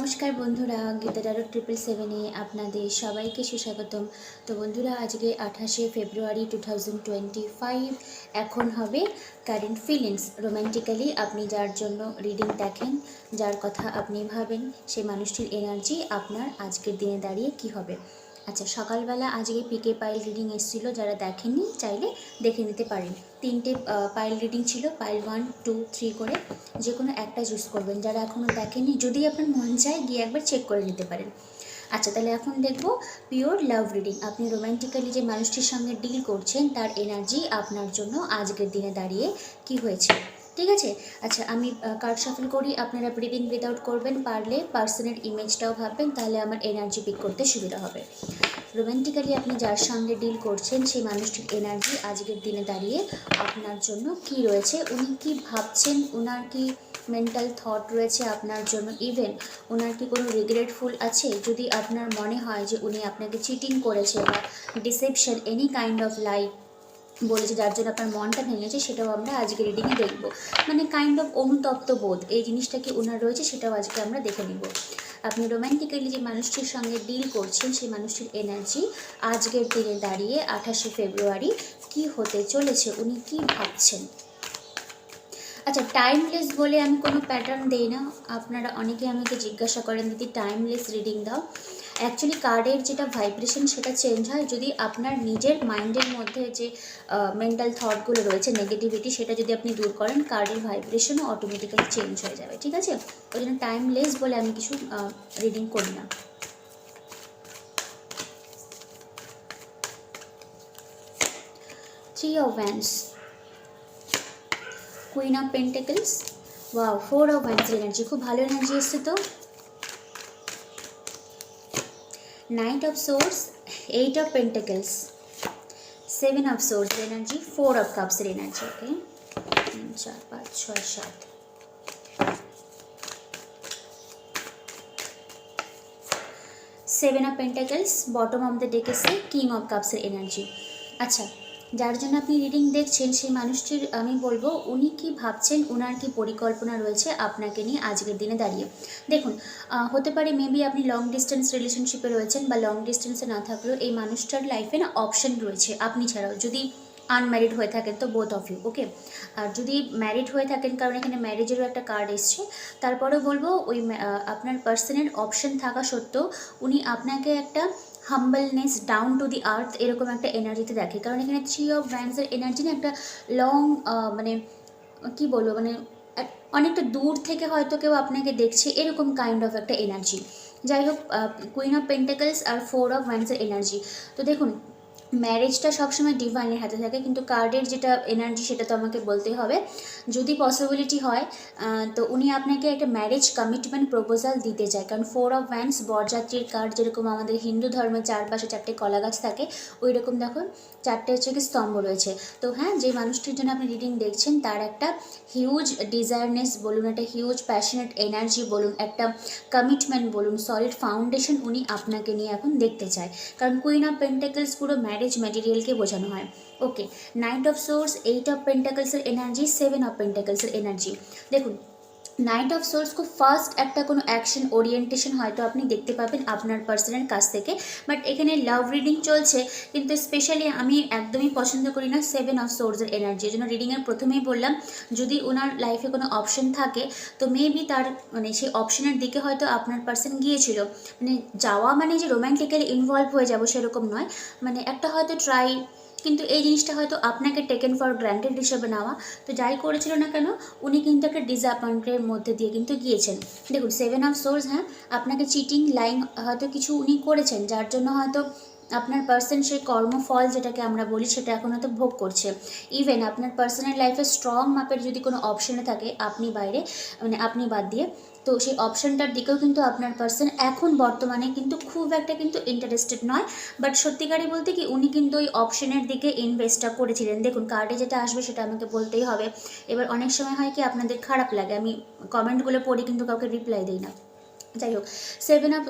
নমস্কার বন্ধুরা, গীতা টারো 777-এ আপনাদের সবাইকে সুস্বাগতম। তো বন্ধুরা, আজকে 28শে ফেব্রুয়ারি 2025। এখন হবে কারেন্ট ফিলিংস। রোম্যান্টিক্যালি আপনি যার জন্য রিডিং দেখেন, যার কথা আপনি ভাবেন, সেই মানুষটির এনার্জি আপনার আজকের দিনে দাঁড়িয়ে কি হবে। আচ্ছা, সকালবেলা আজকে পিকে পাইল রিডিং এসেছিল, যারা দেখেননি চাইলে দেখে নিতে পারেন। 3টে পাইল রিডিং ছিল, পাইল 1, 2, 3 করে যে কোনো একটা চুজ করবেন। যারা এখনও দেখেননি, যদি আপনার মন চায় গিয়ে একবার চেক করে নিতে পারেন। আচ্ছা, তাহলে এখন দেখব পিওর লাভ রিডিং। আপনি রোম্যান্টিক্যালি যে মানুষটির সঙ্গে ডিল করছেন তার এনার্জি আপনার জন্য আজকের দিনে দাঁড়িয়ে কি হয়েছে, ঠিক আছে। আচ্ছা, আমি কার্ড শাফল করি, আপনারা ব্রিদিং উইদাউট করবেন, পারলে পার্সনের ইমেজটাও ভাববেন, তাহলে আমার এনার্জি পিক করতে সুবিধা হবে। রোম্যান্টিক্যালি আপনি যার সঙ্গে ডিল করছেন সেই মানুষটির এনার্জি আজকের দিনে দাঁড়িয়ে আপনার জন্য কি রয়েছে, উনি কি ভাবছেন, ওনার কি মেন্টাল থট রয়েছে আপনার জন্য, ইভেন ওনার কি কোনো রিগ্রেটফুল আছে। যদি আপনার মনে হয় যে উনি আপনাকে চিটিং করেছে বা ডিসেপশন, এনি কাইন্ড অফ লাই বলেছে যার জন্য আপনার মনটা ভেঙেছে, সেটাও আমরা আজকে রিডিংয়ে দেখব। মানে কাইন্ড অফ অনুতপ্ত বোধ, এই জিনিসটা কি ওনার রয়েছে, সেটাও আজকে আমরা দেখে নিব। আপনি রোম্যান্টিক্যালি যে মানুষটির সঙ্গে ডিল করছেন সেই মানুষটির এনার্জি আজকের দিনে দাঁড়িয়ে 28শে ফেব্রুয়ারি কি হতে চলেছে, উনি কি ভাবছেন। আচ্ছা, টাইমলেস বলে আমি কোনো প্যাটার্ন দেই না। আপনারা অনেকে আমাকে জিজ্ঞাসা করেন দিদি টাইমলেস রিডিং দাও। অ্যাকচুয়ালি কার্ডের যেটা ভাইব্রেশন সেটা চেঞ্জ হয় যদি আপনার নিজের মাইন্ডের মধ্যে যে মেন্টাল থটগুলো রয়েছে, নেগেটিভিটি, সেটা যদি আপনি দূর করেন, কার্ডের ভাইব্রেশনও অটোমেটিক্যালি চেঞ্জ হয়ে যাবে, ঠিক আছে। ওই জন্য টাইমলেস বলে আমি কিছু রিডিং করি না। Three of wands, queen of pentacles, wow, 4 of ওয়ান্ডসের এনার্জি, খুব ভালো এনার্জি এসছে তো। Knight of swords, 8 of pentacles, 7 of swords energy, 4 of কাপসের energy. Okay, 3, 4, 5, 6, 7, 7 of pentacles, bottom of the deck এসে কিং অফ কাপসের এনার্জি। আচ্ছা, যার জন্য আপনি রিডিং দেখছেন সেই মানুষটির আমি বলবো উনি কি ভাবছেন, ওনার কি পরিকল্পনা রয়েছে আপনাকে নিয়ে আজকের দিনে দাঁড়িয়ে। দেখুন, হতে পারে মেবি আপনি লং ডিস্টেন্স রিলেশনশিপে রয়েছেন, বা লং ডিস্টেন্সে না থাকলেও এই মানুষটার লাইফে না অপশন রয়েছে আপনি ছাড়াও। যদি আনম্যারিড হয়ে থাকেন তো বোথ অফ ইউ, ওকে। আর যদি ম্যারিড হয়ে থাকেন, কারণ এখানে ম্যারেজেরও একটা কার্ড এসছে, তারপরেও বলবো ওই আপনার পার্সনের অপশন থাকা সত্ত্বেও উনি আপনাকে একটা হাম্বলনেস, ডাউন টু দি আর্থ, এরকম একটা এনার্জিতে দেখে। কারণ এখানে 3 অফ ওয়ান্ডসের এনার্জি না একটা লং, মানে কি বলবো, মানে অনেকটা দূর থেকে হয়তো কেউ আপনাকে দেখছে, এরকম কাইন্ড অফ একটা এনার্জি। যাই হোক, কুইন অফ পেন্টাকলস আর 4 অফ ওয়ান্ডসের এনার্জি। তো দেখুন, ম্যারেজটা সবসময় ডিভাইনের হাতে থাকে, কিন্তু কার্ডের যেটা এনার্জি সেটা তো আমাকে বলতে হবে। যদি পসিবিলিটি হয় তো উনি আপনাকে একটা ম্যারেজ কমিটমেন্ট প্রপোজাল দিতে চায়। কারণ 4 অফ ওয়ান্ডস বরযাত্রীর কার্ড, যেরকম আমাদের হিন্দু ধর্মের চারপাশে 4টে কলা গাছ থাকে, ওই রকম দেখুন 4টে হচ্ছে কি স্তম্ভ রয়েছে। তো হ্যাঁ, যে মানুষটির জন্য আপনি রিডিং দেখছেন তার একটা হিউজ ডিজায়ারনেস বলুন, একটা হিউজ প্যাশনেট এনার্জি বলুন, একটা কমিটমেন্ট বলুন, সলিড ফাউন্ডেশন উনি আপনাকে নিয়ে এখন দেখতে চায়। কারণ কুইন অফ পেন্টাকলস পুরো ম্যারেজ ম্যাটেরিয়ালকে বোঝানো হয়, okay. Knight of swords, 8 of পেন্টাকলসের এনার্জি, 7 অফ পেন্টাকলসের এনার্জি। দেখুন, নাইট অফ সোর্স খুব ফার্স্ট একটা কোনো অ্যাকশন ওরিয়েন্টেশন হয়তো আপনি দেখতে পাবেন আপনার পার্সনের কাছ থেকে, বাট এখানে লাভ রিডিং চলছে, কিন্তু স্পেশালি আমি একদমই পছন্দ করি না 7 অফ সোর্সের এনার্জি। এই জন্য রিডিংয়ের প্রথমেই বললাম, যদি ওনার লাইফে কোনো অপশন থাকে তো মেবি তার মানে সেই অপশনের দিকে হয়তো আপনার পার্সন গিয়েছিল। মানে যাওয়া মানে যে রোম্যান্টিক্যালি ইনভলভ হয়ে যাব সেরকম নয়, মানে একটা হয়তো ট্রাই, কিন্তু এই জিনিসটা হয়তো আপনাকে টেকেন ফর গ্রান্টেড হিসেবে নেওয়া। তো যাই করেছিল না কেন, উনি কিন্তু একটা ডিসঅ্যাপয়েন্টের মধ্যে দিয়ে কিন্তু গিয়েছেন। দেখুন, 7 অফ সোর্স, হ্যাঁ, আপনাকে চিটিং, লাইং হয়তো কিছু উনি করেছেন, যার জন্য হয়তো আপনার পার্সন সেই কর্মফল যেটাকে আমরা বলি সেটা এখন হয়তো ভোগ করছে। ইভেন আপনার পার্সোনাল লাইফে স্ট্রং মাপের যদি কোনো অপশনে থাকে আপনি বাইরে, মানে আপনি বাদ দিয়ে, তো সেই অপশনটার দিকেও কিন্তু আপনার পার্সন এখন বর্তমানে কিন্তু খুব একটা কিন্তু ইন্টারেস্টেড নয়। বাট সত্যিকারই বলতে কি, উনি কিন্তু ওই অপশনের দিকে ইনভেস্টটা করেছিলেন। দেখুন, কার্ডে যেটা আসবে সেটা আমাকে বলতেই হবে। এবার অনেক সময় হয় কি আপনাদের খারাপ লাগে, আমি কমেন্টগুলো পড়ি কিন্তু কাউকে রিপ্লাই দিই না। যাই হোক, 7 অফ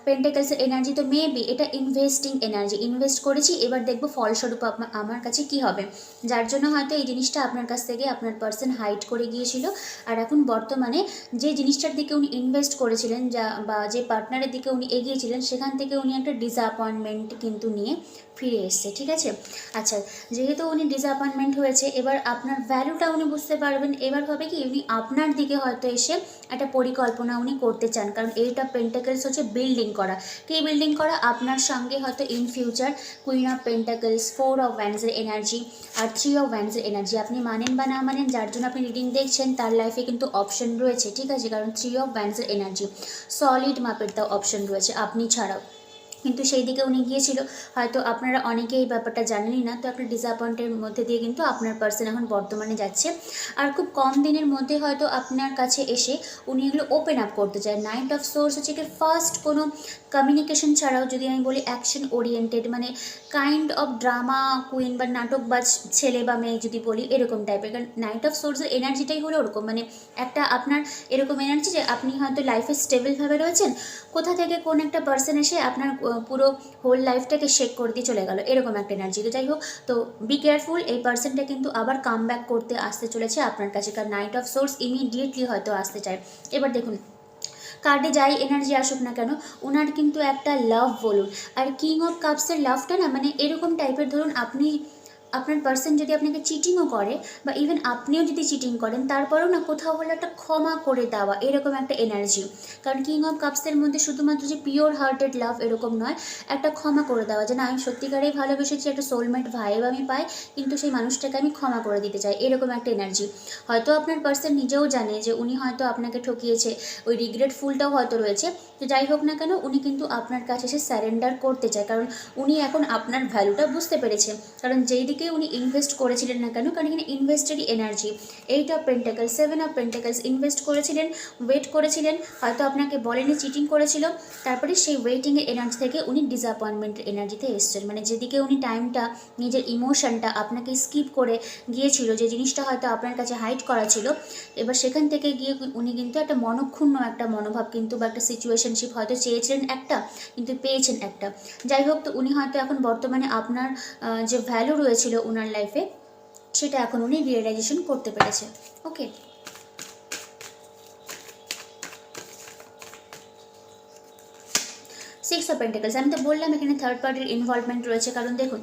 পেন্টাকেলসের এনার্জি তো মেবি এটা ইনভেস্টিং এনার্জি, ইনভেস্ট করেছি, এবার দেখবো ফলস্বরূপ আমার কাছে কি হবে, যার জন্য হয়তো এই জিনিসটা আপনার কাছ থেকে আপনার পার্সন হাইড করে গিয়েছিল। আর এখন বর্তমানে যে জিনিসটার দিকে উনি ইনভেস্ট করেছিলেন, বা যে পার্টনারের দিকে উনি এগিয়েছিলেন, সেখান থেকে উনি একটা ডিসঅ্যাপয়েন্টমেন্ট কিন্তু নিয়ে ফিরে এসছে, ঠিক আছে। আচ্ছা, যেহেতু উনি ডিসঅ্যাপয়েন্টমেন্ট হয়েছে, এবার আপনার ভ্যালুটা উনি বুঝতে পারবেন। এবার হবে কি, উনি আপনার দিকে হয়তো এসে একটা পরিকল্পনা উনি করতে চান, কারণ এইট অফ পেন্টাকেলস হচ্ছে বিল্ডিং করা। কি বিল্ডিং করা? আপনার সঙ্গে হয়তো in future queen of pentacles, 4 of ওয়ান্ডসের এনার্জি আর 3 অফ ওয়ান্ডসের এনার্জি, আপনি মানেন বা না মানেন, যার জন্য আপনি রিডিং দেখছেন তার লাইফে কিন্তু অপশন রয়েছে, ঠিক আছে। কারণ 3 অফ ওয়ান্ডসের এনার্জি সলিড মাপের তাও অপশন রয়েছে আপনি ছাড়াও, কিন্তু সেই দিকে উনি গিয়েছিল। হয়তো আপনারা অনেকেই এই ব্যাপারটা জানেনই না, তো একটা ডিসঅ্যাপয়েন্টের মধ্যে দিয়ে কিন্তু আপনার পার্সন এখন বর্তমানে যাচ্ছে। আর খুব কম দিনের মধ্যে হয়তো আপনার কাছে এসে উনি এগুলো ওপেন আপ করতে চায়। নাইট অফ সোর্স হচ্ছে কি ফার্স্ট কোনো কমিউনিকেশন ছাড়াও, যদি আমি বলি অ্যাকশন ওরিয়েন্টেড, মানে কাইন্ড অফ ড্রামা কুইন বা নাটকবাজ ছেলে বা মেয়ে যদি বলি এরকম টাইপের। কারণ নাইট অফ সোর্সের এনার্জিটাই হলো ওরকম, মানে একটা আপনার এরকম এনার্জি যে আপনি হয়তো লাইফে স্টেবলভাবে রয়েছেন, কোথা থেকে কোন একটা পার্সন এসে আপনার পুরো হোল লাইফটাকে শেক করে দিয়ে চলে গেল, এরকম একটা এনার্জি। তো যাই হোক, তো বি কেয়ারফুল, এই পার্সনটা কিন্তু আবার কাম ব্যাক করতে আসতে চলেছে আপনার কাছে, কারণ নাইট অফ সোর্স ইমিডিয়েটলি হয়তো আসতে চায়। এবার দেখুন, কার্ডে যাই এনার্জি আসুক না কেন, ওনার কিন্তু একটা লাভ বলুন, আর কিং অফ কাপসের লাভটা না মানে এরকম টাইপের, ধরুন আপনি আপনার পার্সন যদি আপনাকে চিটিংও করে, বা ইভেন আপনিও যদি চিটিং করেন, তারপরেও না কোথাও হলে একটা ক্ষমা করে দেওয়া, এরকম একটা এনার্জি। কারণ কিং অফ কাপসের মধ্যে শুধুমাত্র যে পিওর হার্টেড লাভ এরকম নয়, একটা ক্ষমা করে দেওয়া, যে না আমি সত্যিকারেই ভালোবেসেছি, একটা সোলমেট ভাইব আমি পাই, কিন্তু সেই মানুষটাকে আমি ক্ষমা করে দিতে চাই, এরকম একটা এনার্জি। হয়তো আপনার পার্সন নিজেও জানে যে উনি হয়তো আপনাকে ঠকিয়েছে, ওই রিগ্রেটফুলটাও হয়তো রয়েছে। তো যাই হোক না কেন, উনি কিন্তু আপনার কাছে এসে স্যারেন্ডার করতে চায়, কারণ উনি এখন আপনার ভ্যালুটা বুঝতে পেরেছে। কারণ যেই দিকে উনি ইনভেস্ট করেছিলেন না কেন, কারণ এখানে ইনভেস্টেরই energy, 8 of pentacles, 7 of pentacles, invest করেছিলেন, ওয়েট করেছিলেন, হয়তো আপনাকে বলেনি, চিটিং করেছিল, তারপরে সেই ওয়েটিংয়ের এনার্জি থেকে উনি ডিসঅ্যাপয়েন্টমেন্টের এনার্জিতে এসছেন। মানে যেদিকে উনি টাইমটা, নিজের ইমোশনটা আপনাকে স্কিপ করে গিয়েছিল, যে জিনিসটা হয়তো আপনার কাছে হাইড করা ছিল, এবার সেখান থেকে গিয়ে উনি কিন্তু একটা মনক্ষুণ্ণ একটা মনোভাব কিন্তু, বা একটা সিচুয়েশনশিপ হয়তো চেয়েছিলেন একটা, কিন্তু পেয়েছেন একটা। যাই হোক, তো উনি হয়তো এখন বর্তমানে আপনার যে ভ্যালু রয়েছিল ওনার লাইফে, সেটা এখন উনি রিয়েলাইজেশন করতে পেরেছে। ওকে, 6 অফ পেন্টাকেলস, আমি তো বললাম এখানে থার্ড পার্টির ইনভলভমেন্ট রয়েছে। কারণ দেখুন,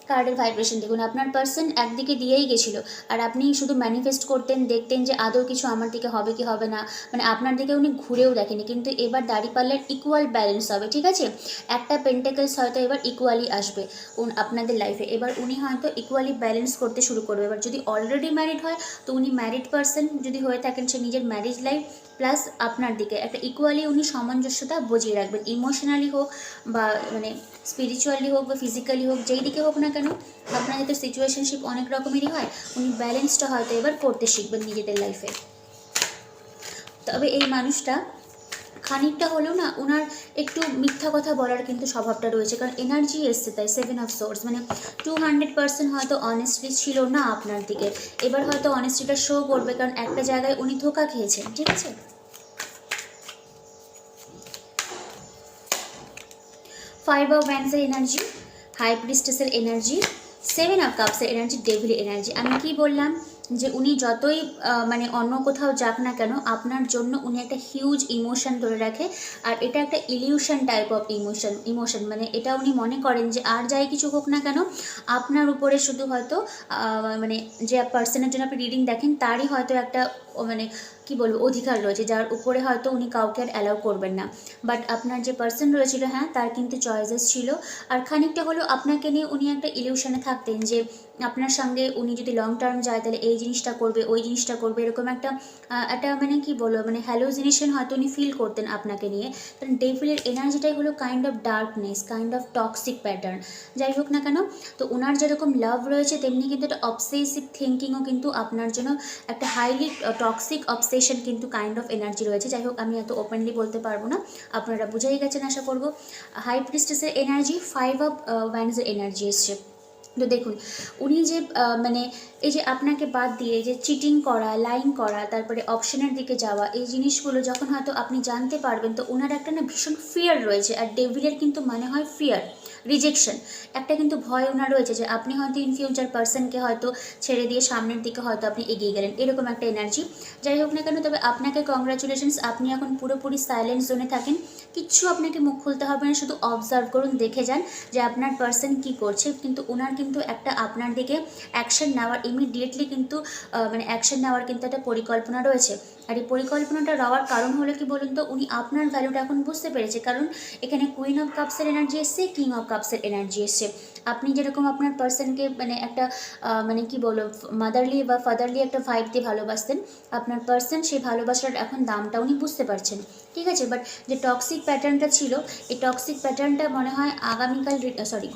কার্ডের ভাইব্রেশন দেখুন, আপনার পার্সন একদিকে দিয়েই গেছিলো, আর আপনি শুধু ম্যানিফেস্ট করতেন, দেখতেন যে আদৌ কিছু আমার দিকে হবে কি হবে না, মানে আপনার দিকে উনি ঘুরেও দেখেনি। কিন্তু এবার দাঁড়িপাল্লার ইকুয়াল ব্যালেন্স হবে, ঠিক আছে। একটা পেন্টাকেলস হয়তো এবার ইকুয়ালি আসবে আপনাদের লাইফে, এবার উনি হয়তো ইকুয়ালি ব্যালেন্স করতে শুরু করবে। এবার যদি অলরেডি ম্যারিড হয়, তো উনি ম্যারিড পার্সন যদি হয়ে থাকেন, সে নিজের ম্যারেজ লাইফ প্লাস আপনার দিকে একটা ইকুয়ালি উনি সামঞ্জস্যতা বজিয়ে রাখবেন, ইমোশনালি হোক বা মানে স্পিরিচুয়ালি হোক বা ফিজিক্যালি হোক, যেই দিকে হোক না কেন। আপনাদের তো সিচুয়েশনশিপ অনেক রকমেরই হয়, উনি ব্যালেন্সটা হয়তো এবার করতে শিখবেন নিজেদের লাইফে। তবে এই মানুষটা খানিকটা হলেও না, ওনার একটু মিথ্যা কথা বলার কিন্তু স্বভাবটা রয়েছে, কারণ এনার্জি এসছে তাই। 7 অফ সোর্স মানে 200% হয়তো অনেস্টি ছিল না আপনার দিকে, এবার হয়তো অনেস্টিটা শো করবে, কারণ একটা জায়গায় উনি ধোকা খেয়েছেন, ঠিক আছে। 5 অফ ওয়ান্ডসের এনার্জি, হাই প্রিস্টেসের এনার্জি, 7 অফ কাপসের এনার্জি, ডেভিল এনার্জি। আমি কি বললাম, যে উনি যতই মানে অন্য কোথাও যাক না কেন, আপনার জন্য উনি একটা হিউজ ইমোশন ধরে রাখে। আর এটা একটা ইলিউশন টাইপ অফ ইমোশন, মানে এটা উনি মনে করেন যে আর যাই কিছু হোক না কেন, আপনার উপরে শুধু হয়তো মানে যে পার্সনের জন্য আপনি রিডিং দেখেন, তারই হয়তো একটা মানে কি বলবো অধিকার রয়েছে, যার উপরে হয়তো উনি কাউকে আর অ্যালাউ করবেন না। বাট আপনার যে পার্সন রয়েছিল, হ্যাঁ, তার কিন্তু চয়েসেস ছিল। আর খানিকটা হলেও আপনাকে নিয়ে উনি একটা ইলিউশনে থাকতেন, যে আপনার সঙ্গে উনি যদি লং টার্ম যায়, তাহলে এই জিনিসটা করবে, ওই জিনিসটা করবে, এরকম একটা একটা মানে কি বলবো, মানে হ্যালোজিনেশন হয়তো উনি ফিল করতেন আপনাকে নিয়ে। কারণ ডেভিলের এনার্জিটাই হলো kind of darkness, kind of toxic pattern. যাই হোক না কেন, তো ওনার যেরকম লাভ রয়েছে, তেমনি কিন্তু একটা অবসেসিভ থিঙ্কিংও কিন্তু আপনার জন্য একটা হাইলি টক্সিক অবসেশন কিন্তু কাইন্ড অফ এনার্জি রয়েছে। যাই হোক, আমি এত ওপেনলি বলতে পারবো না, আপনারা বুঝেই গেছেন আশা করবো। হাই প্রিস্টেসের এনার্জি, 5 অফ ওয়ান্ডসের এনার্জি এসছে, তো দেখুন উনি যে মানে এই যে আপনাকে বাদ দিয়ে যে চিটিং করা, লাইং করা, তারপরে অপশনের দিকে যাওয়া, এই জিনিসগুলো যখন হয়তো আপনি জানতে পারবেন, তো ওনার একটা না ভীষণ ফিয়ার রয়েছে। আর ডেভিলের কিন্তু মানে হয় ফিয়ার, রিজেকশন, একটা কিন্তু ভয় ওনার রয়েছে যে আপনি হয়তো ইন ফিউচার পার্সনকে হয়তো ছেড়ে দিয়ে সামনের দিকে হয়তো আপনি এগিয়ে গেলেন, এরকম একটা এনার্জি। যাই হোক না কেন, তবে আপনাকে কংগ্রাচুলেশনস, আপনি এখন পুরোপুরি সাইলেন্ট জোনে থাকেন, কিচ্ছু আপনাকে মুখ খুলতে হবে না, শুধু অবজার্ভ করুন, দেখে যান যে আপনার পার্সন কি করছে। কিন্তু ওনার কিন্তু একটা আপনার দিকে অ্যাকশন নেওয়ার, ইমিডিয়েটলি কিন্তু মানে অ্যাকশন নেওয়ার কিন্তু একটা পরিকল্পনা রয়েছে। আর এই পরিকল্পনাটা নেওয়ার কারণ হলো কি বলুন তো, উনি আপনার ভ্যালুটা এখন বুঝতে পেরেছে। কারণ এখানে কুইন অফ কাপসের এনার্জি এসছে, কিং অফ কাপসের এনার্জি এসছে। আপনি যেরকম আপনার পার্সনকে মানে একটা মানে কি বলো, মাদারলি বা ফাদারলি একটা ভাইব দিয়ে ভালোবাসতেন, আপনার পার্সন সেই ভালোবাসার এখন দামটা উনি বুঝতে পারছেন, ঠিক আছে। বাট যে টক্সিক প্যাটার্নটা ছিল, এই টক্সিক প্যাটার্নটা মনে হয়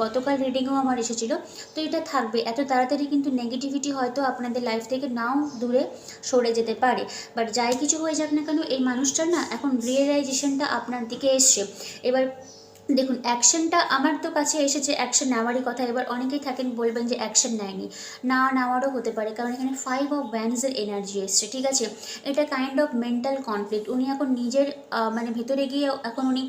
গতকাল রিডিংয়েও আমার এসেছিল। তো এটা থাকবে, এত তাড়াতাড়ি কিন্তু নেগেটিভিটি হয়তো আপনাদের লাইফ থেকে নাও দূরে সরে যেতে পারে। বাট যাই কিছু হয়ে যাক না কেন, এই মানুষটার না এখন রিয়েলাইজেশনটা আপনার দিকে এসছে। এবার দেখুন অ্যাকশনটা আমার তো কাছে এসেছে, অ্যাকশন নেওয়ারই কথা। এবার অনেকেই থাকেন বলবেন যে অ্যাকশন নেয়নি, না নেওয়ারও হতে পারে, কারণ এখানে 5 অফ ওয়ান্ডসের এনার্জি এসছে, ঠিক আছে। এটা কাইন্ড অফ মেন্টাল কনফ্লিক্ট। উনি এখন নিজের মানে ভেতরে গিয়ে এখন উনি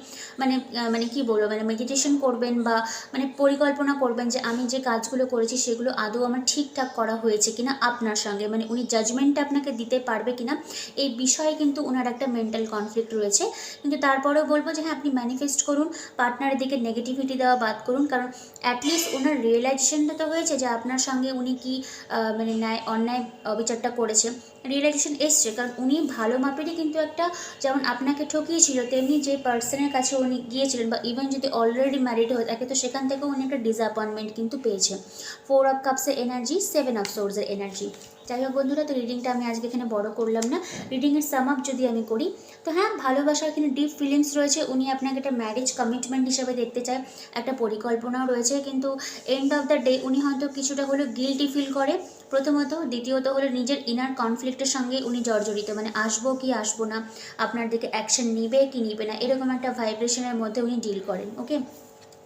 মানে কি বলবো, মানে মেডিটেশন করবেন বা মানে পরিকল্পনা করবেন যে আমি যে কাজগুলো করেছি সেগুলো আদৌ আমার ঠিকঠাক করা হয়েছে কিনা আপনার সঙ্গে, মানে উনি জাজমেন্টটা আপনাকে দিতে পারবে কিনা, এই বিষয়ে কিন্তু ওনার একটা মেন্টাল কনফ্লিক্ট রয়েছে। কিন্তু তারপরেও বলবো যে হ্যাঁ, আপনি ম্যানিফেস্ট করুন, পার্টনারের দিকে নেগেটিভিটি দেওয়া বাদ করুন। কারণ অ্যাটলিস্ট ওনার রিয়েলাইজেশনটা তো হয়েছে যে আপনার সঙ্গে উনি কি মানে অন্যায় অবিচারটা করেছে, রিয়েলাইজেশন এসছে। কারণ উনি ভালো মাপেরই কিন্তু একটা, যেমন আপনাকে ঠকিয়েছিল, তেমনি যে পার্সনের কাছে উনি গিয়েছিলেন, বা ইভেন যদি অলরেডি ম্যারিড হয়ে থাকে, তো সেখান থেকেও উনি একটা ডিসঅ্যাপয়েন্টমেন্ট কিন্তু পেয়েছে। 4 অফ কাপসের এনার্জি, 7 অফ সোর্সের এনার্জি। যাই হোক বন্ধুরা, তো রিডিংটা আমি আজকে এখানে বড় করলাম না। রিডিংয়ের সাম আপ যদি আমি করি, তো হ্যাঁ, ভালোবাসা এখানে ডিপ ফিলিংস রয়েছে। উনি আপনাকে একটা ম্যারেজ কমিটমেন্ট হিসাবে দেখতে চায়, একটা পরিকল্পনাও রয়েছে। কিন্তু এন্ড অফ দ্য ডে উনি হয়তো কিছুটা হলেও গিল্টি ফিল করে, প্রথমত। দ্বিতীয়ত হলো নিজের ইনার কনফ্লিক্টের সঙ্গে উনি জর্জরিত, মানে আসবো কি আসবো না, আপনার দিকে অ্যাকশন নিবে কি নিবে না, এরকম একটা ভাইব্রেশনের মধ্যে উনি ডিল করেন, ওকে।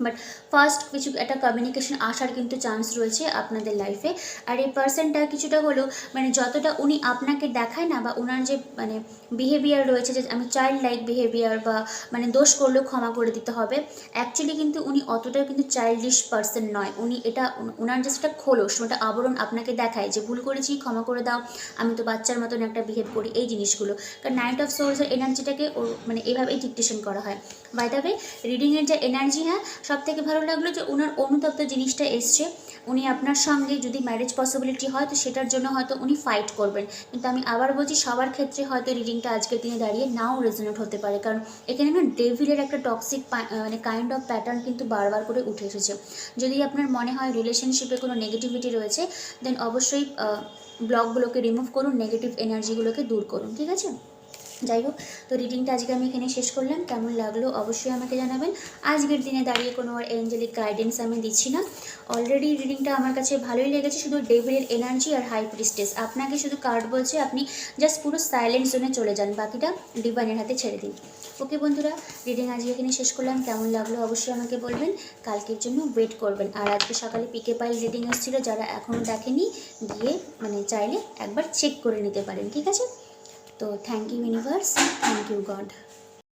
বাট ফার্স্ট কিছু একটা কমিউনিকেশন আসার কিন্তু চান্স রয়েছে আপনাদের লাইফে। আর এই পার্সনটা কিছুটা হলেও মানে যতটা উনি আপনাকে দেখায় না, বা ওনার যে মানে বিহেভিয়ার রয়েছে, যে আমি চাইল্ড লাইক বিহেভিয়ার, বা মানে দোষ করলেও ক্ষমা করে দিতে হবে, অ্যাকচুয়ালি কিন্তু উনি অতটাও কিন্তু চাইল্ডিশ পার্সন নয়। উনি এটা ওনার জাস্ট একটা খোলস, ওটা আবরণ আপনাকে দেখায় যে ভুল করেছি, ক্ষমা করে দাও, আমি তো বাচ্চার মতন একটা বিহেভ করি, এই জিনিসগুলো। কারণ নাইট অফ সোর্সের এনার্জিটাকে মানে এভাবেই ডিকটেশন করা হয়। বাই দ্য ওয়ে, রিডিংয়ের যে এনার্জি, হ্যাঁ, সব থেকে ভালো লাগলো যে ওনার অনুতপ্ত জিনিসটা এসছে। উনি আপনার সঙ্গে যদি ম্যারেজ পসিবিলিটি হয়, তো সেটার জন্য হয়তো উনি ফাইট করবেন। কিন্তু আমি আবার বলছি, সবার ক্ষেত্রে হয়তো রিডিংটা আজকের দিনে দাঁড়িয়ে নাও রেজোনেট হতে পারে। কারণ এখানে না ডেভিলের একটা টক্সিক মানে কাইন্ড অফ প্যাটার্ন কিন্তু বারবার করে উঠে এসেছে। যদি আপনার মনে হয় রিলেশনশিপে কোনো নেগেটিভিটি রয়েছে, দেন অবশ্যই ব্লকগুলোকে রিমুভ করুন, নেগেটিভ এনার্জিগুলোকে দূর করুন, ঠিক আছে। যাই হোক, তো রিডিংটা আজকে আমি এখানে শেষ করলাম। কেমন লাগলো অবশ্যই আমাকে জানাবেন। আজকের দিনে দাঁড়িয়ে কোনো আর এঞ্জেলিক গাইডেন্স আমি দিচ্ছি না। অলরেডি রিডিংটা আমার কাছে ভালোই লেগেছে, শুধু ডেভিলের এনার্জি আর হাই প্রিস্টেস। আপনাকে শুধু কার্ড বলছে আপনি জাস্ট পুরো সাইলেন্ট জোনে চলে যান, বাকিটা ডিভাইনের হাতে ছেড়ে দিন। ওকে বন্ধুরা, রিডিং আজকে এখানে শেষ করলাম। কেমন লাগলো অবশ্যই আমাকে বলবেন, কালকের জন্য ওয়েট করবেন। আর আজকে সকালে পিকে পাই রিডিং এসেছিলো, যারা এখনও দেখেনি গিয়ে মানে চাইলে একবার চেক করে নিতে পারেন, ঠিক আছে। তো thank you universe, thank you god.